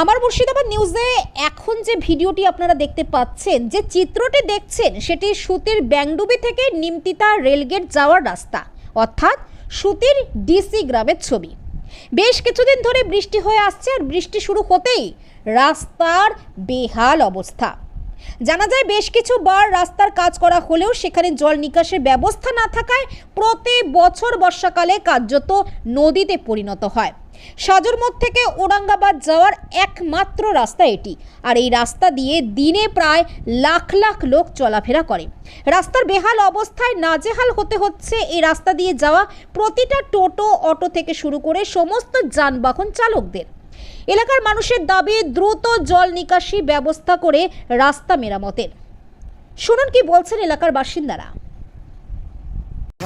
আমার মুর্শিদাবাদ নিউজে এখন যে ভিডিওটি আপনারা দেখতে পাচ্ছেন, যে চিত্রটি দেখছেন, সেটি সুতির ব্যাংডুবি থেকে নিমতিতা রেলগেট যাওয়ার রাস্তা, অর্থাৎ সুতির ডিসি গ্রামের ছবি। বেশ কিছুদিন ধরে বৃষ্টি হয়ে আসছে, আর বৃষ্টি শুরু হতেই রাস্তার বেহাল অবস্থা। জানা যায় বেশ কিছুবার রাস্তার কাজ করা হলেও সেখানে জল নিকাশের ব্যবস্থা না থাকায় প্রতি বছর বর্ষাকালে কার্যত নদীতে পরিণত হয়। সাজুরমঠ থেকে ঔরঙ্গাবাদ যাওয়ার একমাত্র রাস্তা এটি, আর এই রাস্তা দিয়ে দিনে প্রায় লাখ লাখ লোক চলাফেরা করে। রাস্তার বেহাল অবস্থায় নাজেহাল হতে হচ্ছে এই রাস্তা দিয়ে যাওয়া প্রতিটা টোটো, অটো থেকে শুরু করে সমস্ত যানবাহন চালকদের। এলাকার মানুষের দাবি দ্রুত জল নিকাশি ব্যবস্থা করে রাস্তা মেরামতের। শুনুন কি বলছেন এলাকার বাসিন্দারা।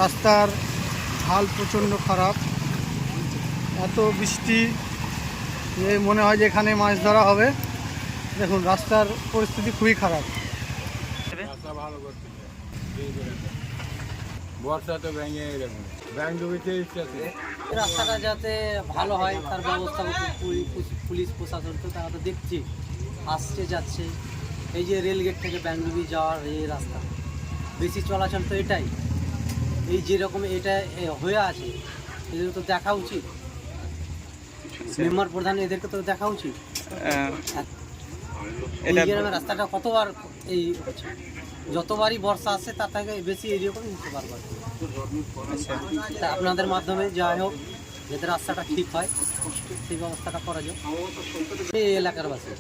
রাস্তার হাল প্রচণ্ড খারাপ, এত বৃষ্টি মনে হয় যে এখানে মাছ ধরা হবে। দেখুন রাস্তার পরিস্থিতি খুবই খারাপ। বর্ষা তো ভেঙে দেখুন ব্যাংডুবিতে রাস্তাটা যাতে ভালো হয় তার ব্যবস্থা পুলিশ প্রশাসন তো তারা তো দেখছি, আসছে যাচ্ছে। এই যে রেলগেট থেকে ব্যাংডুবি যাওয়ার এই রাস্তা বেশি চলাচল তো এটাই, এই যেরকম এটা হয়ে আছে এদের তো দেখা উচিত, মেম্বার প্রধান এদেরকে তো দেখা উচিত। এই গ্রামের রাস্তাটা কতবার এই হচ্ছে, যতবারই বর্ষা আসছে তার থেকে বেশি এইরকম হতে পারবে। তা আপনাদের মাধ্যমে যাই হোক যাতে রাস্তাটা ঠিক হয় সেই ব্যবস্থাটা করা যায় এই এলাকার বাসী।